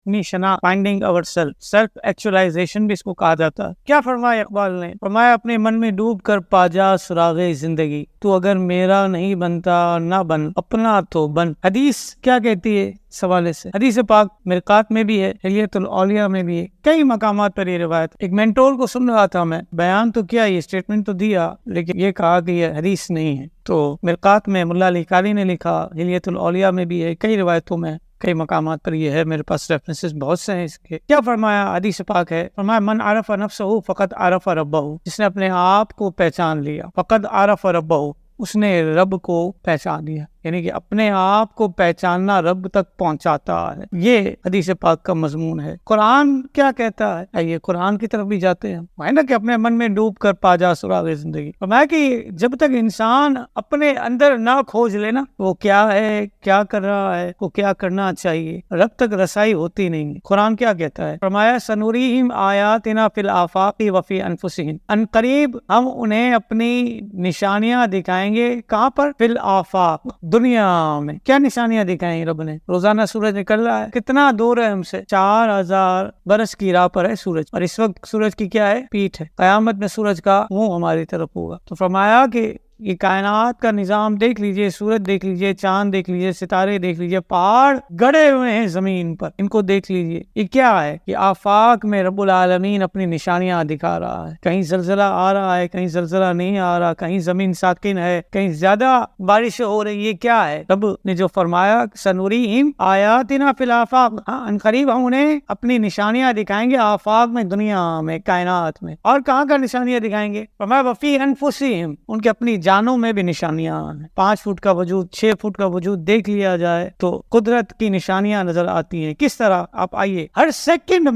اپنی شناخت، فائنڈنگ اور سیلف ایکچولائزیشن بھی اس کو کہا جاتا ہے. کیا فرمایا اقبال نے؟ فرمایا اپنے من میں ڈوب کر پا جا سراغ زندگی، تو اگر میرا نہیں بنتا نہ بن، اپنا تو بن. حدیث کیا کہتی ہے اس حوالے سے؟ حدیث پاک مرقات میں بھی ہے، حلیۃ الاولیاء میں بھی ہے، کئی مقامات پر یہ روایت. ایک مینٹور کو سن رہا تھا میں، بیان تو کیا، یہ اسٹیٹمنٹ تو دیا، لیکن یہ کہا کہ یہ حدیث نہیں ہے. تو مرقات میں ملا علی قاری نے لکھا، حلیۃ الاولیاء میں بھی ہے، کئی روایتوں میں، کئی مقامات پر یہ ہے. میرے پاس ریفرنسز بہت سے ہیں اس کے. کیا فرمایا؟ حدیث پاک ہے، فرمایا من عرف نفسہ فقد عرف ربہ، جس نے اپنے آپ کو پہچان لیا، فقد عرف ربہ، اس نے رب کو پہچان لیا. یعنی کہ اپنے آپ کو پہچاننا رب تک پہنچاتا ہے. یہ حدیث پاک کا مضمون ہے. قرآن کیا کہتا ہے؟ آئیے قرآن کی طرف بھی جاتے ہیں. ہے نا کہ اپنے من میں ڈوب کر پا جا سراغ زندگی. فرمایا کہ جب تک انسان اپنے اندر نہ کھوج لے نا وہ کیا ہے، کیا کر رہا ہے، وہ کیا کرنا چاہیے، رب تک رسائی ہوتی نہیں. قرآن کیا کہتا ہے؟ فرمایا سنوریہم آیاتنا فی الآفاق وفی انفسہم، ان قریب ہم انہیں اپنی نشانیاں دکھائیں گے. کہاں پر؟ فی الآفاق، دنیا میں. کیا نشانیاں دکھائیں رب نے؟ روزانہ سورج نکل رہا ہے، کتنا دور ہے ہم سے؟ 4000 برس کی راہ پر ہے سورج، اور اس وقت سورج کی کیا ہے؟ پیٹھ ہے. قیامت میں سورج کا منہ ہماری طرف ہوگا. تو فرمایا کہ یہ کائنات کا نظام دیکھ لیجئے، سورج دیکھ لیجئے، چاند دیکھ لیجئے، ستارے دیکھ لیجئے، پہاڑ گڑے ہوئے ہیں زمین پر، ان کو دیکھ لیجئے. یہ کیا ہے؟ یہ آفاق میں رب العالمین اپنی نشانیاں دکھا رہا ہے. کہیں زلزلہ آ رہا ہے، کہیں زلزلہ نہیں آ رہا، کہیں زمین ساکن ہے، کہیں زیادہ بارش ہو رہی. یہ کیا ہے؟ رب نے جو فرمایا سنوریہم آیاتنا فی الآفاق، ان قریب ہم انہیں اپنی نشانیاں دکھائیں گے آفاق میں، دنیا میں، کائنات میں. اور کہاں کا نشانیاں دکھائیں گے؟ فرمایا وفی انفسہم، ان کے اپنی جانوں میں بھی نشانیاں ہیں. 5 فٹ کا وجود، 6 فٹ کا وجود دیکھ لیا جائے تو قدرت کی نشانیاں نظر آتی ہیں. کس طرح؟ آپ آئیے، ہر سیکنڈ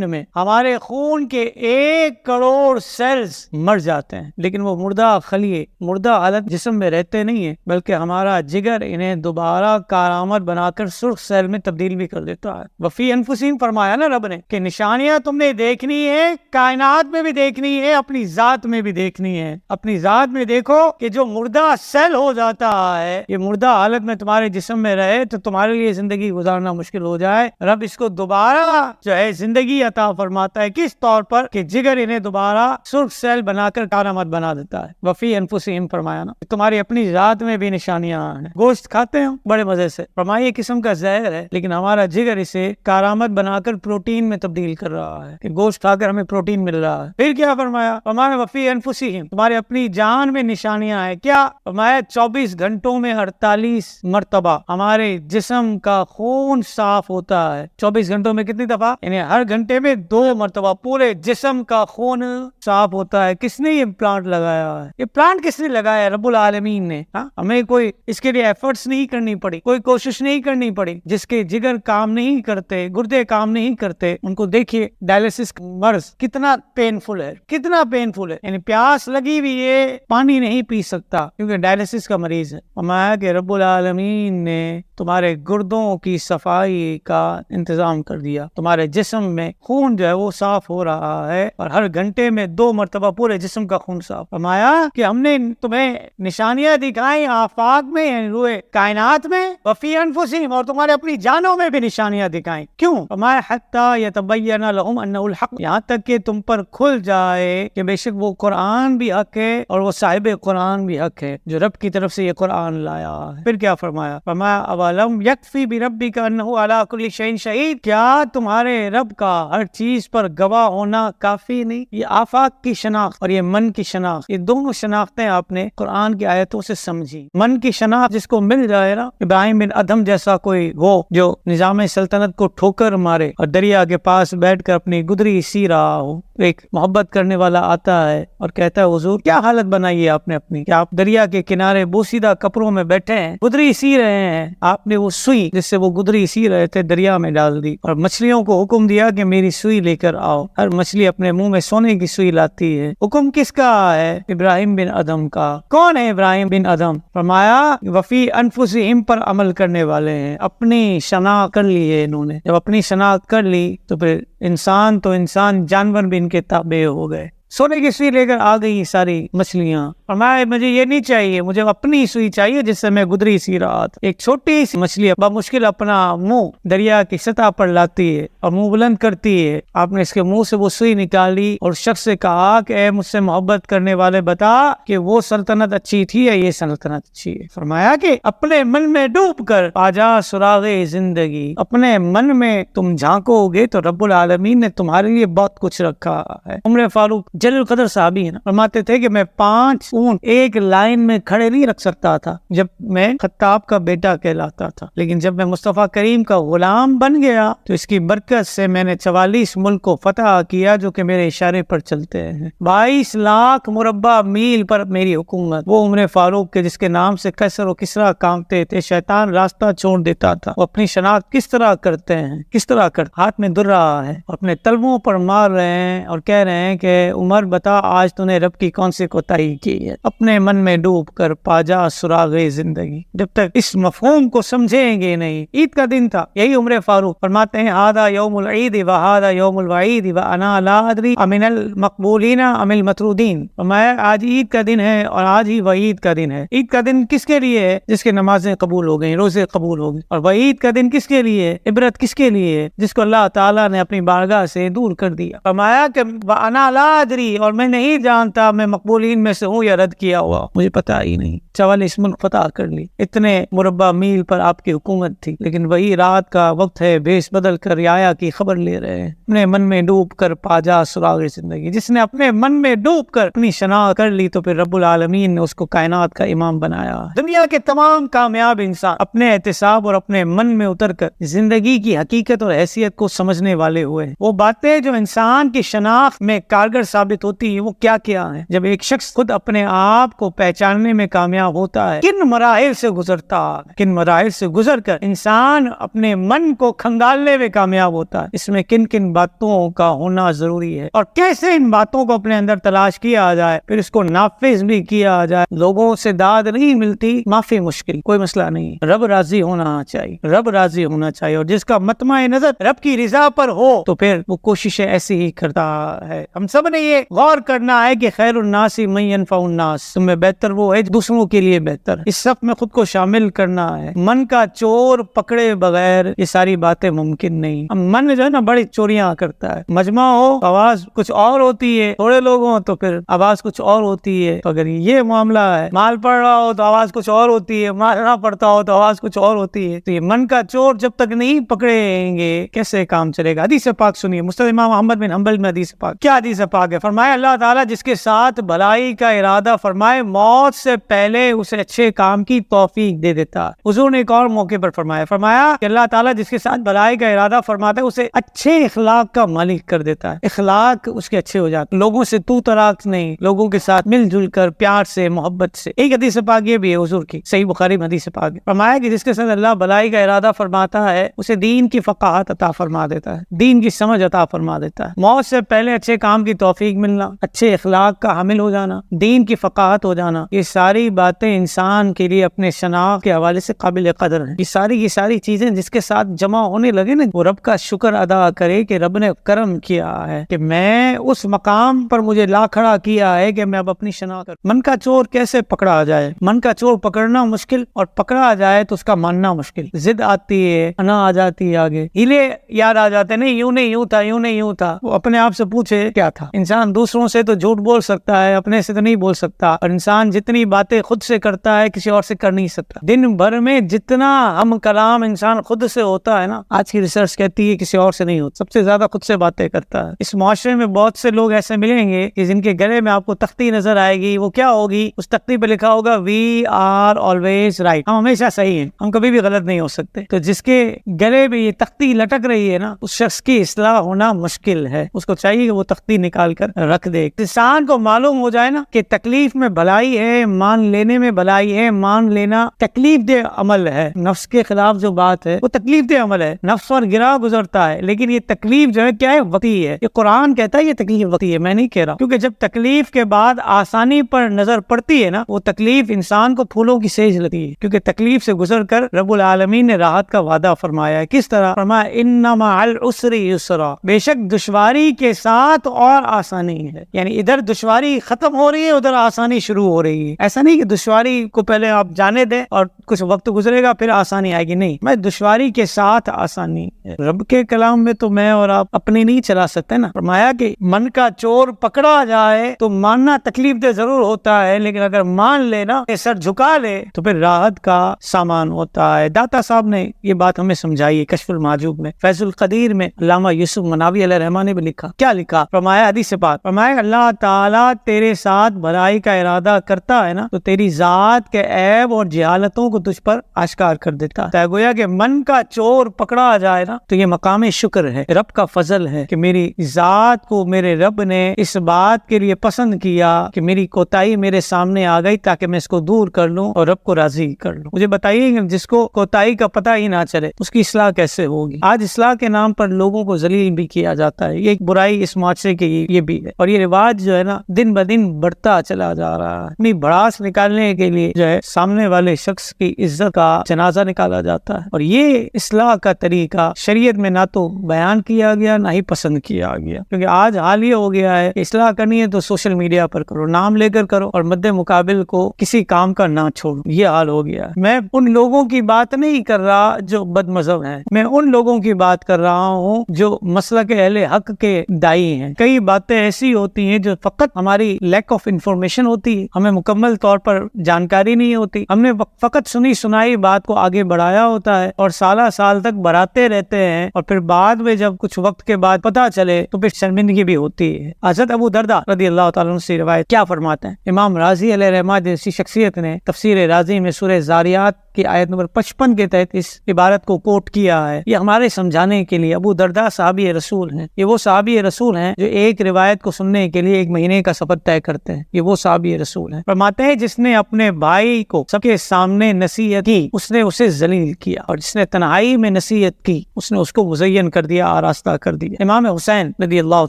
میں ہمارے خون کے 1 کروڑ سیلز مر جاتے ہیں، لیکن وہ مردہ خلیے، مردہ حالت جسم میں رہتے نہیں ہیں، بلکہ ہمارا جگر انہیں دوبارہ کارآمد بنا کر سرخ سیل میں تبدیل بھی کر دیتا ہے. وفی انفسہم فرمایا نا رب نے کہ نشانیاں تم نے دیکھنی ہے، کائنات میں بھی دیکھنی ہے، اپنی ذات میں بھی دیکھنی ہے. اپنی ذات میں دیکھو کہ جو مردہ سیل ہو جاتا ہے، یہ مردہ حالت میں تمہارے جسم میں رہے تو تمہارے لیے زندگی گزارنا مشکل ہو جائے. رب اس کو دوبارہ جو ہے زندگی عطا فرماتا ہے. کس طور پر؟ کہ جگر انہیں دوبارہ سرخ سیل بنا کر کارآمد بنا دیتا ہے. وفی انفسہم فرمایا نا، تمہاری اپنی ذات میں بھی نشانیاں ہیں. گوشت کھاتے ہیں بڑے مزے سے، فرمایا یہ قسم کا زہر ہے، لیکن ہمارا جگر اسے کارآمد بنا کر پروٹین میں تبدیل کر رہا ہے کہ گوشت کھا کر ہمیں پروٹین مل رہا ہے. پھر کیا فرمایا؟ فرمایا وفی انفسہم، تمہارے اپنی جان میں نشانیاں ہیں. کیا؟ فرمایا 24 گھنٹوں میں 48 مرتبہ ہمارے جسم کا خون صاف ہوتا ہے. 24 گھنٹوں میں کتنی دفعہ؟ یعنی ہر گھنٹے میں 2 مرتبہ پورے جسم کا خون صاف ہوتا ہے. کس نے یہ پلانٹ لگایا ہے؟ یہ پلانٹ کس نے لگایا ہے؟ رب العالمین نے. ہمیں کوئی اس کے لیے ایفرٹس نہیں کرنی پڑی، کوئی کوشش نہیں کرنی پڑی. جس کے جگر کام نہیں کرتے، گردے کام نہیں کرتے، ان کو دیکھیے ڈائلیسس مرض کتنا پینفل ہے، کتنا پینفل ہے. یعنی پیاس لگی ہوئی ہے، پانی نہیں پی سکتا کیونکہ ڈائلیسس کا مریض ہے. فرمایا کہ رب العالمین نے تمہارے گردوں کی صفائی کا انتظام کر دیا. تمہارے جسم میں خون جو ہے وہ صاف ہو رہا ہے، اور ہر گھنٹے میں 2 مرتبہ پورے جسم کا خون صاف. فرمایا کہ ہم نے تمہیں نشانیاں دکھائیں آفاق میں، یعنی روئے کائنات میں، وفی انفسہم، اور تمہارے اپنی جانوں میں بھی نشانیاں دکھائیں. کیوں؟ فرمایا حتی یتبین لہم انہ الحق، یہاں تک کہ تم پر کھل جائے کہ بے شک وہ قرآن بھی حق ہے اور وہ صاحب قرآن بھی حق ہے جو رب کی طرف سے یہ قرآن لایا ہے. پھر کیا فرمایا؟ فرمایا اولم یکفی بربک انہ علی کل شیء شہید، کیا تمہارے رب کا ہر چیز پر گواہ ہونا کافی نہیں؟ یہ آفاق کی شناخت اور یہ من کی شناخت، یہ دونوں شناختیں آپ نے قرآن کی آیتوں سے سمجھی. من کی شناخت جس کو مل جائے نا، ابراہیم بن ادھم جیسا کوئی وہ جو نظام سلطنت کو ٹھوکر مارے اور دریا کے پاس بیٹھ کر اپنی گدری سی رہا ہو، ایک محبت کرنے والا آتا ہے اور کہتا ہے حضور کیا حالت بنائی ہے آپ نے اپنی، کہ آپ دریا کے کنارے بوسیدہ کپڑوں میں بیٹھے ہیں، گدری سی رہے ہیں. آپ نے وہ سوئی جس سے وہ گدری سی رہے تھے دریا میں ڈال دی اور مچھلیوں کو حکم دیا کہ میری سوئی لے کر آؤ. ہر مچھلی اپنے منہ میں سونے کی سوئی لاتی ہے. حکم کس کا ہے؟ ابراہیم بن ادھم کا. کون ہے ابراہیم بن ادھم؟ فرمایا وفی انفسہم پر عمل کرنے والے ہیں. اپنی شناخت کر لی ہے انہوں نے. جب اپنی شناخت کر لی تو پھر انسان تو انسان، جانور بھی ان کے تابع ہو گئے. سونے کی سوئی لے کر آ گئی ساری مچھلیاں. فرمایا مجھے یہ نہیں چاہیے، مجھے اپنی سوئی چاہیے جس سے میں گزری سی رات۔ ایک چھوٹی سی مچھلی بمشکل اپنا منہ دریا کی سطح پر لاتی ہے اور منہ بلند کرتی ہے، آپ نے اس کے منہ سے وہ سوئی نکالی اور شخص سے کہا کہ اے مجھ سے محبت کرنے والے بتا کہ وہ سلطنت اچھی تھی یا یہ سلطنت اچھی ہے۔ فرمایا کہ اپنے من میں ڈوب کر پاجا سراغ زندگی، اپنے من میں تم جھانکو گے تو رب العالمین نے تمہارے لیے بہت کچھ رکھا ہے۔ عمر فاروق جلیل القدر صحابی ہے نا، فرماتے تھے کہ میں 5 اونٹ ایک لائن میں کھڑے نہیں رکھ سکتا تھا جب میں خطاب کا بیٹا کہلاتا تھا، لیکن جب میں مصطفیٰ کریم کا غلام بن گیا تو اس کی برکت سے میں نے 44 ملک کو فتح کیا جو کہ میرے اشارے پر چلتے ہیں۔ 22 لاکھ مربع میل پر میری حکومت، وہ عمر فاروق کے جس کے نام سے کسر و کسرا کانپتے تھے، شیطان راستہ چھوڑ دیتا تھا، وہ اپنی شناخت کس طرح کرتے ہیں، کس طرح کرتے، ہاتھ میں در رہا ہے اور اپنے تلووں پر مار رہے ہیں اور کہہ رہے ہیں کہ عمر بتا آج تو نے رب کی کون سی کوتاہی کی ہے۔ اپنے من میں ڈوب کر پاجا سراغ زندگی، جب تک اس مفہوم کو سمجھیں گے نہیں۔ عید کا دن تھا، یہی عمر فاروق فرماتے ہیں ہذا یوم العید وہذا یوم الوعید وانا لا ادری امن المقبولین ام المطرودین۔ فرمایا آج عید کا دن ہے اور آج ہی وعید کا دن ہے۔ عید کا دن کس کے لیے ہے؟ جس کے نمازیں قبول ہو گئیں، روزے قبول ہو گئے، اور وعید کا دن کس کے لیے ہے؟ عبرت کس کے لیے ہے؟ جس کو اللہ تعالیٰ نے اپنی بارگاہ سے دور کر دیا۔ فرمایا کہ وانا لا ادری، اور میں نہیں جانتا میں مقبولین میں سے ہوں یا رد کیا ہوا، مجھے پتا ہی نہیں۔ 44 ملک فتح کر لی، اتنے مربع میل پر آپ کی حکومت تھی، لیکن وہی رات کا وقت ہے، بھیس بدل کر رعایا کی خبر لے رہے ہیں۔ اپنے من میں ڈوب کر پاجا سراغ زندگی، جس نے اپنے من میں ڈوب کر اپنی شناخت کر لی تو پھر رب العالمین نے اس کو کائنات کا امام بنایا۔ دنیا کے تمام کامیاب انسان اپنے احتساب اور اپنے من میں اتر کر زندگی کی حقیقت اور حیثیت کو سمجھنے والے ہوئے ہیں۔ وہ باتیں جو انسان کی شناخت میں کارگر ثابت ہوتی ہیں وہ کیا کیا ہیں؟ جب ایک شخص خود اپنے آپ کو پہچاننے میں کامیاب ہوتا ہے، کن مراحل سے گزرتا ہے، کن مراحل سے گزر کر انسان اپنے من کو کھنگالنے میں کامیاب ہوتا ہے، اس میں کن کن باتوں کا ہونا ضروری ہے اور کیسے ان باتوں کو اپنے اندر تلاش کیا جائے، پھر اس کو نافذ بھی کیا جائے۔ لوگوں سے داد نہیں ملتی، معافی مشکل، کوئی مسئلہ نہیں، رب راضی ہونا چاہیے، رب راضی ہونا چاہیے، اور جس کا مطمع نظر رب کی رضا پر ہو تو پھر وہ کوششیں ایسی ہی کرتا ہے۔ ہم سب نے یہ غور کرنا ہے کہ خیر الناس من ينفع الناس، تم میں بہتر وہ ہے دوسروں کے لیے بہتر، اس صف میں خود کو شامل کرنا ہے۔ من کا چور پکڑے بغیر یہ ساری باتیں ممکن نہیں۔ من جو ہے نا بڑی چوریاں کرتا ہے، مجمع ہو آواز کچھ اور ہوتی ہے، تھوڑے لوگ ہوں تو پھر آواز کچھ اور ہوتی ہے۔ تو اگر یہ معاملہ ہے، مال پڑ رہا ہو تو آواز کچھ اور ہوتی ہے، مال نہ پڑتا ہو تو آواز کچھ اور ہوتی ہے۔ تو یہ من کا چور جب تک نہیں پکڑیں گے کیسے کام چلے گا؟ حدیث پاک سنیے، مسند امام احمد بن حنبل میں حدیث پاک، کیا حدیث پاک ہے؟ فرمایا اللہ تعالیٰ جس کے ساتھ بھلائی کا ارادہ فرمائے موت سے پہلے اسے اچھے کام کی توفیق دے دیتا ہے۔ حضور نے ایک اور موقع پر فرمایا کہ اللہ تعالیٰ جس کے ساتھ بھلائی کا ارادہ فرماتا ہے اسے اچھے اخلاق کا مالک کر دیتا ہے، اخلاق اس کے اچھے ہو جاتے، لوگوں سے تو طراق نہیں، لوگوں کے ساتھ مل جل کر پیار سے محبت سے۔ ایک حدیث پاک یہ بھی ہے حضور کی، صحیح بخاری میں حدیث پاک ہے، فرمایا کہ جس کے ساتھ اللہ بھلائی کا ارادہ فرماتا ہے اسے دین کی فقاہت عطا فرما دیتا ہے، دین کی سمجھ عطا فرما دیتا ہے۔ موت سے پہلے اچھے کام کی توفیق ملنا، اچھے اخلاق کا حامل ہو جانا، دین کی فقاہت ہو جانا، یہ ساری باتیں انسان کے لیے اپنے شناخت کے حوالے سے قابل قدر ہیں۔ یہ ساری چیزیں جس کے ساتھ جمع ہونے لگے نا، وہ رب کا شکر ادا کرے کہ رب نے کرم کیا ہے کہ میں اس مقام پر مجھے لا کھڑا کیا ہے کہ میں اب اپنی شناخت کروں۔ من کا چور کیسے پکڑا جائے؟ من کا چور پکڑنا مشکل اور پکڑا جائے تو اس کا ماننا مشکل۔ ضد آتی ہے، انا آ جاتی ہے، آگے ہیلے یاد آ جاتے، نہیں یوں نہیں یوں تھا، یوں نہیں یوں تھا۔ وہ اپنے آپ سے پوچھے کیا تھا؟ انسان دوسروں سے تو جھوٹ بول سکتا ہے، اپنے سے تو نہیں بول سکتا، اور انسان جتنی باتیں خود سے کرتا ہے کسی اور سے کر نہیں سکتا۔ دن بھر میں جتنا ہم کلام انسان خود سے ہوتا ہے نا، آج کی ریسرچ کہتی ہے کسی اور سے نہیں ہوتا، سب سے زیادہ خود سے باتیں کرتا ہے۔ اس معاشرے میں بہت سے لوگ ایسے ملیں گے کہ جن کے گلے میں آپ کو تختی نظر آئے گی، وہ کیا ہوگی؟ اس تختی پہ لکھا ہوگا وی آر آلویز رائٹ، ہم ہمیشہ صحیح ہیں، ہم کبھی بھی غلط نہیں ہو سکتے۔ تو جس کے گلے میں یہ تختی لٹک رہی ہے نا، اس شخص کی اصلاح ہونا مشکل ہے، اس کو چاہیے کہ وہ تختی نکال کر رکھ دے۔ انسان کو معلوم ہو جائے نا کہ تکلیف میں بھلائی ہے، مان لینے میں بھلائی ہے، مان لینا تکلیف دہ عمل ہے، نفس کے خلاف جو بات ہے وہ تکلیف دہ عمل ہے، نفس پر گرا گزرتا ہے، لیکن یہ تکلیف جو ہے کیا ہے؟ وقتی ہے۔ یہ قرآن کہتا ہے یہ تکلیف وقتی ہے، میں نہیں کہہ رہا، کیونکہ جب تکلیف کے بعد آسانی پر نظر پڑتی ہے نا، وہ تکلیف انسان کو پھولوں کی سیج لگتی ہے، کیونکہ تکلیف سے گزر کر رب العالمین نے راحت کا وعدہ فرمایا ہے۔ کس طرح فرمایا؟ ان مع العسر یسرا، بے شک دشواری کے ساتھ اور آسانی ہے، یعنی ادھر دشواری ختم ہو رہی ہے، ادھر آسانی شروع ہو رہی ہے. ایسا نہیں کہ دشواری کو پہلے آپ جانے دیں اور کچھ وقت گزرے گا پھر آسانی آئے گی, نہیں, میں دشواری کے ساتھ آسانی. رب کے کلام میں تو میں اور آپ اپنی نہیں چلا سکتے نا. فرمایا کہ من کا چور پکڑا جائے تو ماننا تکلیف دہ ضرور ہوتا ہے, لیکن اگر مان لے نا, سر جھکا لے, تو پھر راحت کا سامان ہوتا ہے. داتا صاحب نے یہ بات ہمیں سمجھائی ہے کشف المعجوب میں. فیض القدیر میں علامہ یوسف مناوی علیہ الرحمہ نے بھی لکھا. کیا لکھا؟ فرمایا حدیث پاک, فرمایا اللہ تعالیٰ تیرے ساتھ بھلائی کا ارادہ کرتا ہے نا, تو تیری ذات کے عیب اور جہالتوں کو تجھ پر آشکار کر دیتا ہے. گویا کہ من کا چور پکڑا جائے نا, تو یہ مقام شکر ہے, رب کا فضل ہے کہ میری ذات کو میرے رب نے اس بات کے لیے پسند کیا کہ میری کوتاہی میرے سامنے آ گئی تاکہ میں اس کو دور کر لوں اور رب کو راضی کر لوں. مجھے بتائیے کہ جس کو کوتاہی کا پتہ ہی نہ چلے اس کی اصلاح کیسے ہوگی؟ آج اصلاح کے نام پر لوگوں کو ذلیل بھی کیا جاتا ہے. یہ ایک برائی اس معاشرے کی یہ بھی ہے, اور یہ رواج جو ہے نا دن بدن بڑھتا چلا جا رہا ہے. اپنی بڑاس نکالنے کے لیے جو ہے سامنے والے شخص کی عزت کا جنازہ نکالا جاتا ہے, اور یہ اصلاح کا طریقہ شریعت میں نہ تو بیان کیا گیا نہ ہی پسند کیا گیا. کیونکہ آج حال یہ ہو گیا ہے کہ اصلاح کرنی ہے تو سوشل میڈیا پر کرو, نام لے کر کرو, اور مد مقابل کو کسی کام کا نہ چھوڑو. یہ حال ہو گیا ہے. میں ان لوگوں کی بات نہیں کر رہا جو بد مذہب ہیں, میں ان لوگوں کی بات کر رہا ہوں جو مسلک اہل حق کے دائی ہیں. کئی باتیں ایسی ہوتی ہیں جو فقط ہماری لیک آف انفارمیشن ہوتی ہے, ہمیں مکمل طور پر جانکاری نہیں ہوتی, ہم نے فقط سنی سنائی بات کو آگے بڑھایا ہوتا ہے اور سالہ سال تک بڑھاتے رہتے ہیں, اور پھر بعد میں جب کچھ وقت کے بعد پتہ چلے تو پھر شرمندگی بھی ہوتی ہے. حضرت ابو درداء رضی اللہ تعالیٰ عنہ سے روایت کیا فرماتے ہیں؟ امام رازی علیہ الرحمہ جیسی شخصیت نے تفسیر رازی میں سورہ زاریات کی آیت نمبر 55 کے تحت اس عبارت کو کوٹ کیا ہے. یہ ہمارے سمجھانے کے لیے. ابو درداء صحابی رسول ہیں. یہ وہ صحابی رسول ہیں جو ایک روایت کو سننے کے لیے 1 مہینے کا سفر طے کرتے ہیں. یہ وہ صحابی رسول ہیں. فرماتے ہیں جس نے اپنے بھائی کو سب کے سامنے نصیحت کی اس نے اسے ذلیل کیا, اور جس نے تنہائی میں نصیحت کی اس نے اس کو مزین کر دیا, آراستہ کر دیا. امام حسین رضی اللہ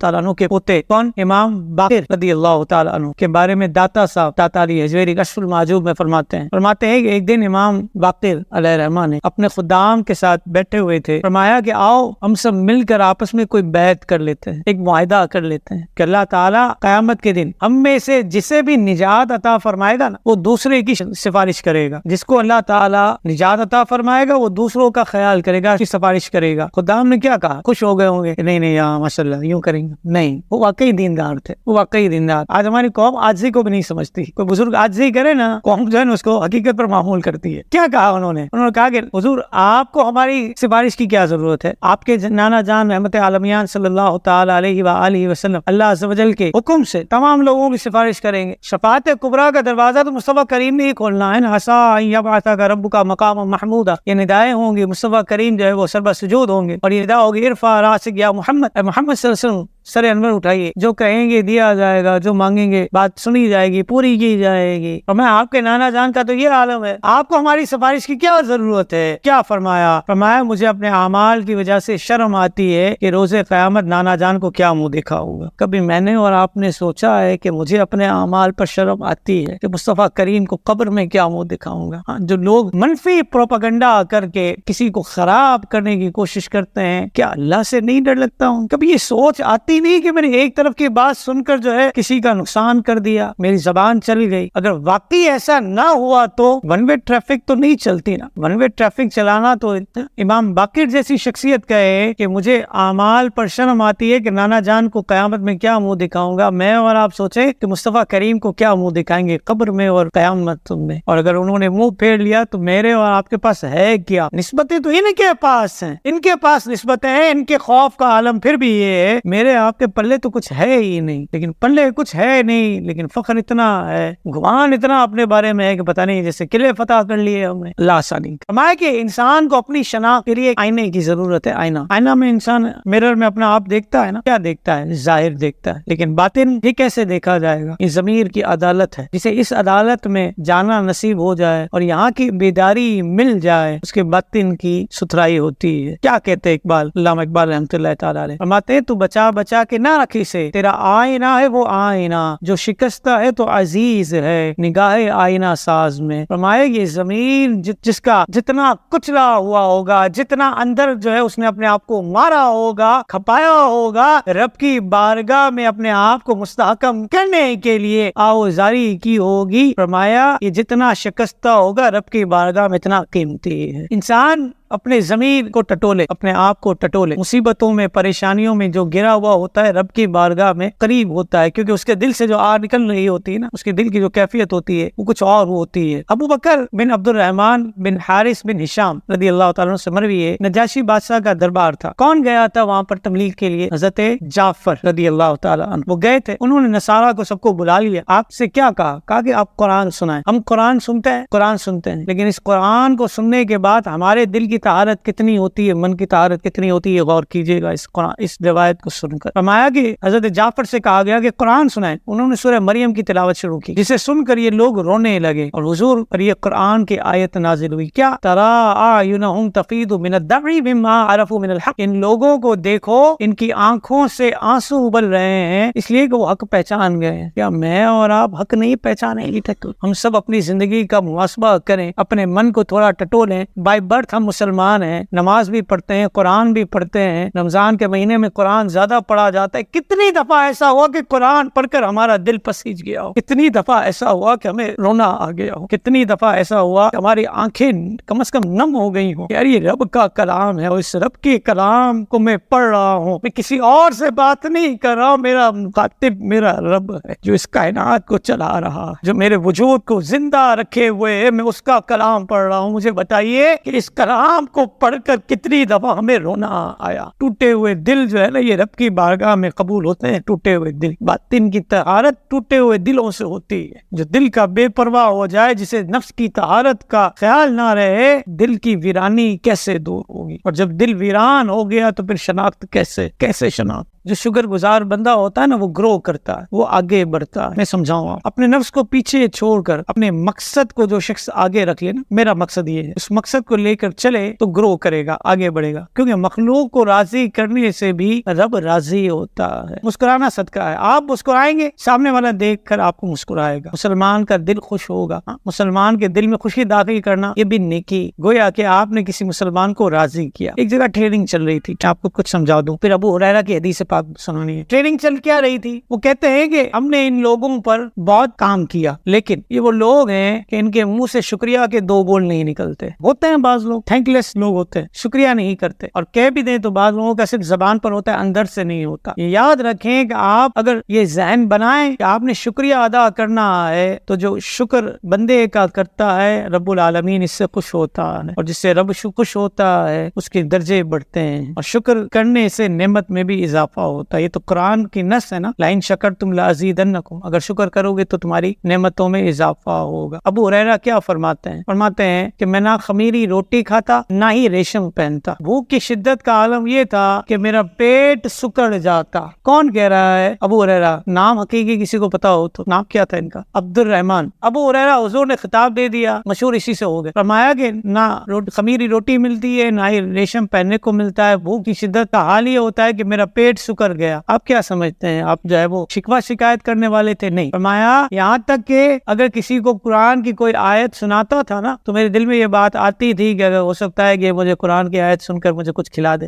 تعالیٰ عنہ کے پوتے کون؟ امام باقر رضی اللہ تعالیٰ عنہ کے بارے میں داتا صاحب داتا علی حجویری کشف المعجوب میں فرماتے ہیں کہ ایک دن امام باقر علیہ الرحمہ نے اپنے خدام کے ساتھ بیٹھے ہوئے تھے. فرمایا کہ آؤ ہم سب مل کر آپس میں کوئی بیعت کر لیتے ہیں, ایک معاہدہ کر لیتے ہیں کہ اللہ تعالیٰ قیامت کے دن ہم میں سے جسے بھی نجات عطا فرمائے گا نا وہ دوسرے کی سفارش کرے گا. جس کو اللہ تعالیٰ نجات عطا فرمائے گا وہ دوسروں کا خیال کرے گا, اس کی سفارش کرے گا. خدام نے کیا کہا؟ خوش ہو گئے ہوں گے, نہیں ماشاء اللہ یوں کریں گے. نہیں, وہ واقعی دیندار تھے, وہ واقعی دیندار. آج ہماری قوم عاجزی کو بھی نہیں سمجھتی. کوئی بزرگ عاجزی کرے نا قوم جو ہے نا اس کو حقیقت پر معمول کرتی ہے. کیا کہا انہوں نے کہا کہ حضور آپ کو ہماری سفارش کی کیا ضرورت ہے؟ آپ کے نانا جان رحمت عالمیان صلی اللہ تعالی علیہ وآلہ وسلم اللہ عز و جل کے حکم سے تمام لوگوں کی سفارش کریں گے. شفاعت کبریٰ کا دروازہ تو مصطفیٰ کریم نے ہی کھولنا ہے نا. عسیٰ ان یبعثک ربک مقاما محمودا, یہ ندائیں ہوں گی. مصطفیٰ کریم جو ہے وہ سربہ سجود ہوں گے, اور یہ ندا ہوگی ارفع راسک یا محمد, محمد صلی اللہ علیہ وسلم سر انور اٹھائیے, جو کہیں گے دیا جائے گا, جو مانگیں گے بات سنی جائے گی, پوری کی جائے گی. اور میں آپ کے نانا جان کا تو یہ عالم ہے, آپ کو ہماری سفارش کی کیا ضرورت ہے؟ کیا فرمایا مجھے اپنے اعمال کی وجہ سے شرم آتی ہے کہ روز قیامت نانا جان کو کیا منہ دکھاؤں گا. کبھی میں نے اور آپ نے سوچا ہے کہ مجھے اپنے اعمال پر شرم آتی ہے کہ مصطفیٰ کریم کو قبر میں کیا منہ دکھاؤں گا؟ جو لوگ منفی پروپیگنڈا کر کے کسی کو خراب کرنے کی کوشش کرتے ہیں, کیا اللہ سے نہیں ڈر لگتا ہوں؟ کبھی یہ سوچ آتی نہیں کہ میں نے ایک طرف کی بات سن کر جو ہے کسی کا نقصان کر دیا, میری زبان چل گئی. اگر واقعی ایسا نہ ہوا تو ون وے ٹریفک تو نہیں چلتی نا. ون وے ٹریفک چلانا تو امام باقر جیسی شخصیت کہے کہ مجھے اعمال پر شرم آتی ہے کہ نانا جان کو قیامت میں کیا منہ دکھاؤں گا, میں اور آپ سوچیں کہ مصطفیٰ کریم کو کیا منہ دکھائیں گے قبر میں اور قیامت میں. اور اگر انہوں نے منہ پھیر لیا تو میرے اور آپ کے پاس ہے کیا؟ نسبتیں تو ان کے پاس ہیں, ان کے پاس نسبتیں ہیں. ان کے خوف کا عالم پھر بھی یہ ہے, میرے آپ کے پلے تو کچھ ہے ہی نہیں, لیکن فخر اتنا ہے, گمان اتنا اپنے بارے میں ہے کہ پتہ نہیں جیسے قلعے فتح کر لیے ہم نے. اللہ آسانی فرمائے کہ انسان کو اپنی شناخت کے لیے آئینے کی ضرورت ہے. آئینہ میں انسان میرر میں اپنا آپ دیکھتا ہے نا, کیا دیکھتا ہے؟ ظاہر دیکھتا ہے, لیکن باطن یہ کیسے دیکھا جائے گا؟ یہ ضمیر کی عدالت ہے, جسے اس عدالت میں جانا نصیب ہو جائے اور یہاں کی بیداری مل جائے, اس کے باطن کی ستھرائی ہوتی ہے. کیا کہتے اقبال, علامہ اقبال رحمۃ اللہ تعالی علیہ فرماتے ہیں, تو بچا بچا کے نہ رکھی سے، تیرا آئینہ ہے وہ آئینہ جو شکستہ ہے تو عزیز ہے نگاہ آئینہ ساز میں۔ فرمایا یہ زمین جس کا جتنا کچلا ہوا ہوگا، جتنا اندر جو ہے اس نے اپنے آپ کو مارا ہوگا، کھپایا ہوگا، رب کی بارگاہ میں اپنے آپ کو مستحکم کرنے کے لیے آوزاری کی ہوگی، فرمایا یہ جتنا شکستہ ہوگا رب کی بارگاہ میں اتنا قیمتی ہے۔ انسان اپنے ضمیر کو ٹٹولے، اپنے آپ کو ٹٹولے، مصیبتوں میں پریشانیوں میں جو گرا ہوا ہوتا ہے رب کی بارگاہ میں قریب ہوتا ہے، کیونکہ اس کے دل سے جو آگ نکل رہی ہوتی ہے نا، اس کے دل کی جو کیفیت ہوتی ہے وہ کچھ اور ہوتی ہے۔ ابو بکر بن عبد الرحمن بن حارث بن ہشام رضی اللہ تعالیٰ عنہ سے مروی ہے، نجاشی بادشاہ کا دربار تھا، کون گیا تھا وہاں پر تبلیغ کے لیے؟ حضرت جعفر رضی اللہ تعالیٰ عنہ، وہ گئے تھے، انہوں نے نصارہ کو سب کو بلا لیا، آپ سے کیا کہا کہ آپ قرآن سنائیں۔ ہم قرآن سنتے ہیں لیکن اس قرآن کو سننے کے بعد ہمارے دل کی طہارت کتنی ہوتی ہے، من کی طہارت کتنی ہوتی ہے، غور کیجئے گا اس روایت کو سن کر۔ فرمایا کہ حضرت جعفر سے کہا گیا کہ قرآن سنائیں، انہوں نے سورہ مریم کی تلاوت شروع کی، جسے سن کر یہ لوگ رونے لگے اور حضور پر یہ قرآن کی آیت نازل ہوئی، کیا ترى اعینہم تفیض من الدمع مما عرفوا من الحق، ان لوگوں کو دیکھو ان کی آنکھوں سے آنسو ابل رہے ہیں اس لیے کہ وہ حق پہچان گئے ہیں۔ کیا میں اور آپ حق نہیں پہچانے ابھی تک؟ ہم سب اپنی زندگی کا محاسبہ کریں، اپنے من کو تھوڑا ٹٹولیں۔ بائی برتھ ہم مسلمان ہیں، نماز بھی پڑھتے ہیں، قرآن بھی پڑھتے ہیں، رمضان کے مہینے میں قرآن زیادہ پڑھا جاتا ہے۔ کتنی دفعہ ایسا ہوا کہ قرآن پڑھ کر ہمارا دل پسیج گیا ہو، کتنی دفعہ ایسا ہوا کہ ہمیں رونا آ گیا ہو، کتنی دفعہ ایسا ہوا کہ ہماری آنکھیں کم از کم نم ہو گئی ہوں، یار یہ رب کا کلام ہے اور اس رب کے کلام کو میں پڑھ رہا ہوں، میں کسی اور سے بات نہیں کر رہا ہوں، میرا مخاطب میرا رب ہے جو اس کائنات کو چلا رہا، جو میرے وجود کو زندہ رکھے ہوئے ہے، میں اس کا کلام پڑھ رہا ہوں۔ مجھے بتائیے کہ اس کلام کو پڑھ کر کتنی دفعہ ہمیں رونا آیا۔ ٹوٹے ہوئے دل جو ہے نا یہ رب کی بارگاہ میں قبول ہوتے ہیں، ٹوٹے ہوئے دل۔ باطن کی طہارت ٹوٹے ہوئے دلوں سے ہوتی ہے، جو دل کا بے پرواہ ہو جائے، جسے نفس کی طہارت کا خیال نہ رہے، دل کی ویرانی کیسے دور ہوگی؟ اور جب دل ویران ہو گیا تو پھر شناخت کیسے شناخت؟ جو شکر گزار بندہ ہوتا ہے نا وہ گرو کرتا ہے، وہ آگے بڑھتا ہے۔ میں سمجھاؤں آپ، اپنے نفس کو پیچھے چھوڑ کر اپنے مقصد کو جو شخص آگے رکھ لے نا، میرا مقصد یہ ہے، اس مقصد کو لے کر چلے تو گرو کرے گا، آگے بڑھے گا، کیونکہ مخلوق کو راضی کرنے سے بھی رب راضی ہوتا ہے۔ مسکرانا صدقہ ہے، آپ مسکرائیں گے سامنے والا دیکھ کر آپ کو مسکرائے گا، مسلمان کا دل خوش ہوگا۔ مسلمان کے دل میں خوشی داخل کرنا یہ بھی نیکی، گویا کہ آپ نے کسی مسلمان کو راضی کیا۔ ایک جگہ ٹریننگ چل رہی تھی، آپ کو کچھ سمجھا دوں، پھر ابو ہریرہ کی حدیث پاک سنانی ہے۔ ٹریننگ چل کیا رہی تھی؟ وہ کہتے ہیں کہ ہم نے ان لوگوں پر بہت کام کیا، لیکن یہ وہ لوگ ہیں کہ ان کے منہ سے شکریہ کے دو بول نہیں نکلتے۔ ہوتے ہیں بعض لوگ تھینک لیس لوگ ہوتے ہیں، شکریہ نہیں کرتے، اور کہہ بھی دیں تو بعض لوگوں کا صرف زبان پر ہوتا ہے، اندر سے نہیں ہوتا۔ یہ یاد رکھیں کہ آپ اگر یہ ذہن بنائیں کہ آپ نے شکریہ ادا کرنا ہے تو جو شکر بندے کا کرتا ہے رب العالمین اس سے خوش ہوتا ہے، اور جس سے رب خوش ہوتا ہے اس کے درجے بڑھتے ہیں، اور شکر کرنے سے نعمت میں بھی اضافہ ہوتا ہے۔ یہ تو قرآن کی نص ہے نا، لئن شکرتم لازیدنکم، اگر شکر کرو گے تو تمہاری نعمتوں میں اضافہ ہوگا۔ ابو ہریرہ کیا فرماتے ہیں کہ میں نہ خمیری روٹی کھاتا نہ ہی ریشم پہنتا، بھوک کی شدت کا عالم یہ تھا کہ میرا پیٹ سکڑ جاتا۔ کون کہہ رہا ہے؟ ابو ہریرہ۔ نام حقیقی کسی کو پتا ہو تو نام کیا تھا ان کا؟ عبد الرحمن۔ ابو ہریرہ حضور نے خطاب دے دیا، مشہور اسی سے ہو گئے، فرمایا کہ نہ خمیری روٹی ملتی ہے نہ ہی ریشم پہننے کو ملتا ہے، بھوک کی شدت کا حال یہ ہوتا ہے کہ میرا پیٹ سکڑ گیا۔ آپ کیا سمجھتے ہیں؟ آپ جو ہے وہ شکوہ شکایت کرنے والے تھے؟ نہیں، فرمایا یہاں تک کہ اگر کسی کو قرآن کی کوئی آیت سناتا تھا نا تو میرے دل میں یہ بات آتی تھی کہ اگر ہو سکتا ہے کہ مجھے قرآن کی آیت سن کر مجھے کچھ کھلا دے۔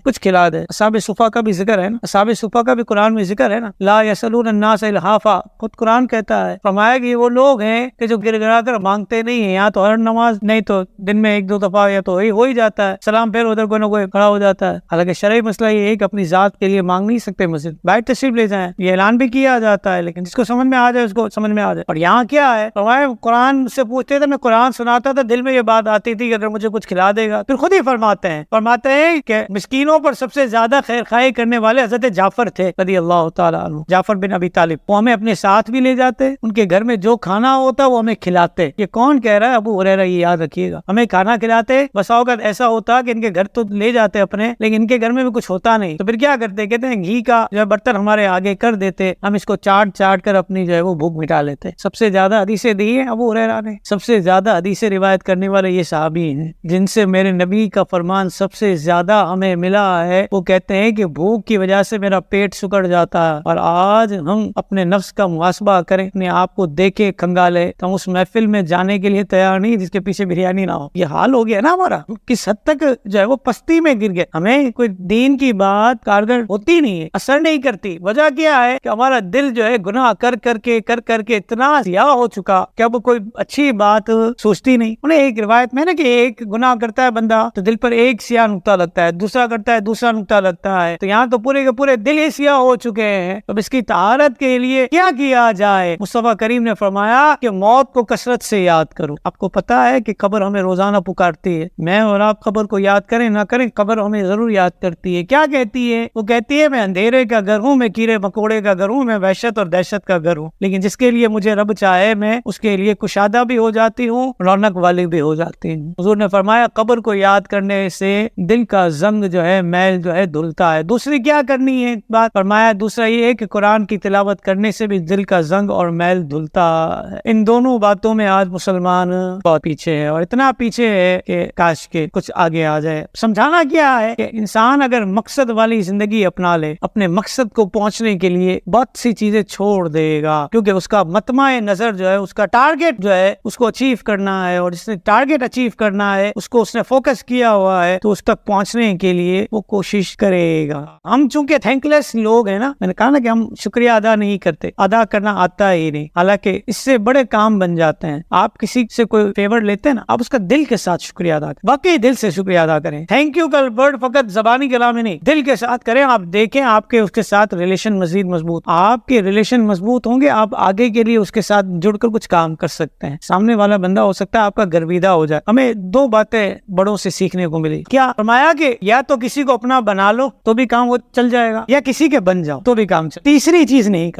اصحاب صفا کا بھی ذکر ہے نا، اصحاب صفا کا بھی قرآن میں ذکر ہے نا، لا یسألون الناس الحافا، خود قرآن کہتا ہے۔ فرمایا کہ وہ لوگ ہیں کہ جو گر گرا کر مانگتے نہیں ہیں، یہاں تو ہر نماز نہیں تو دن میں ایک دو دفعہ یا تو ہو ہی جاتا ہے، سلام پھر ادھر کوئی نہ کوئی کھڑا ہو جاتا ہے۔ حالانکہ شرعی مسئلہ یہ ہے کہ اپنی ذات کے لیے مانگ نہیں سکتے مسجد، باہر تشریف لے جائیں، یہ اعلان بھی کیا جاتا ہے، لیکن جس کو سمجھ میں آ جائے اس کو سمجھ میں آ جائے۔ اور یہاں کیا ہے؟ فرمایا قرآن سے پوچھتے تھے، میں قرآن سناتا تھا، دل میں یہ بات آتی تھی کہ اگر مجھے کچھ کھلا دے گا۔ پھر خود ہی فرماتے ہیں کہ مسکینوں پر سب سے زیادہ خیر خواہی کرنے والے حضرت جعفر تھے رضی اللہ تعالیٰ عنہ، جعفر بن ابی طالب۔ وہ ہمیں اپنے ساتھ بھی لے جاتے، ان کے گھر میں جو کھانا ہوتا وہ ہمیں کھلاتے۔ یہ کون کہہ رہا ہے؟ ابو ہریرہ۔ یہ یاد رکھیے گا، ہمیں کھانا کھلاتے۔ بسا اوقات ایسا ہوتا کہ ان کے گھر تو لے جاتے اپنے، لیکن ان کے گھر میں بھی کچھ ہوتا نہیں، تو پھر کیا کرتے؟ کہتے ہیں گھی گھی کا جو ہے برتن ہمارے آگے کر دیتے, ہم اس کو چاٹ چاٹ کر اپنی جو ہے وہ بھوک مٹا لیتے. سب سے زیادہ حدیثیں دی ہیں ابو ہریرہ نے, سب سے زیادہ حدیثیں روایت کرنے والے یہ صحابی ہیں جن سے میرے نبی کا فرمان سب سے زیادہ ہمیں ملا ہے. وہ کہتے ہیں کہ بھوک کی وجہ سے میرا پیٹ سکڑ جاتا ہے, اور آج ہم اپنے نفس کا محاسبہ کریں, اپنے آپ کو دیکھے کھنگالے, تو ہم اس محفل میں جانے کے لیے تیار نہیں جس کے پیچھے بریانی نہ ہو. یہ حال ہو گیا نا ہمارا, کس حد تک جو ہے وہ پستی میں گر گئے. ہمیں کوئی دین کی بات کارگر ہوتی نہیں ہے, اثر نہیں کرتی. وجہ کیا ہے کہ ہمارا دل جو ہے گناہ کر کر کے اتنا سیاہ ہو چکا کہ اب کوئی اچھی بات سوچتی نہیں. انہیں ایک روایت میں نا کہ ایک گناہ کرتا ہے بندہ تو دل پر ایک سیاہ نقطہ لگتا ہے, دوسرا کرتا ہے دوسرا نقطہ لگتا ہے, تو یہاں تو پورے کے پورے دل ہی سیاہ ہو چکے ہیں. اب اس کی طہارت کے لیے کیا کیا جائے؟ مصطفیٰ کریم نے فرمایا کہ موت کو کثرت سے یاد کرو. آپ کو پتا ہے کہ قبر ہمیں روزانہ پکارتی ہے. میں اور آپ قبر کو یاد کریں نہ کریں, قبر ہمیں ضرور یاد کرتی ہے. کیا کہتی ہے؟ وہ کہتی ہے میں اندھیرے کا گھر ہوں, میں کیڑے مکوڑے کا گھر ہوں, میں وحشت اور دہشت کا گھر ہوں, لیکن جس کے لیے مجھے رب چاہے میں اس کے لیے کشادہ بھی ہو جاتی ہوں, رونق والی بھی ہو جاتی ہوں. حضور نے فرمایا قبر کو یاد کرنے سے دل کا زنگ جو ہے میل جو ہے دھلتا ہے. دوسری کیا کرنی ہے بات فرمایا؟ دوسرا یہ ہے کہ قرآن کی تلاوت کرنے سے بھی دل کا زنگ اور میل دھلتا ہے. ان دونوں باتوں میں آج مسلمان بہت پیچھے ہے, اور اتنا پیچھے ہے کہ کاش کے کچھ آگے آ جائے. سمجھانا کیا ہے کہ انسان اگر مقصد والی زندگی اپنا لے, اپنے مقصد کو پہنچنے کے لیے بہت سی چیزیں چھوڑ دے گا, کیونکہ اس کا مطمع نظر جو ہے, اس کا ٹارگٹ جو ہے اس کو اچیو کرنا ہے, اور جس نے ٹارگٹ اچیو کرنا ہے اس کو اس نے فوکس کیا ہوا ہے, تو اس تک پہنچنے کے لیے وہ کوشش کرے گا. ہم چونکہ تھینک لیس لوگ ہیں نا, میں نے کہا نا کہ ہم شکریہ ادا نہیں کرتے, ادا کرنا آتا ہی نہیں, حالانکہ اس سے بڑے کام بن جاتے ہیں. آپ کسی سے کوئی فیور لیتے ہیں نا, آپ اس کا دل کے ساتھ شکریہ ادا کریں, واقعی دل سے شکریہ ادا کریں. تھینک یو کا ورڈ فقط زبانی کلام میں نہیں, دل کے ساتھ کریں. آپ دیکھیں آپ کے اس کے ساتھ ریلیشن مزید مضبوط, آپ کے ریلیشن مضبوط ہوں گے, آپ آگے کے لیے اس کے ساتھ جڑ کر کچھ کام کر سکتے ہیں. سامنے والا بندہ ہو سکتا ہے آپ کا گرویدہ ہو جائے. ہمیں دو باتیں بڑوں سے سیکھنے کو ملی. کیا فرمایا کہ یا تو کسی کو اپنا بنا لو تو بھی کام وہ چل جائے گا, یا کسی کے بن جاؤ تو بھی کام چل. تیسری چیز نہیں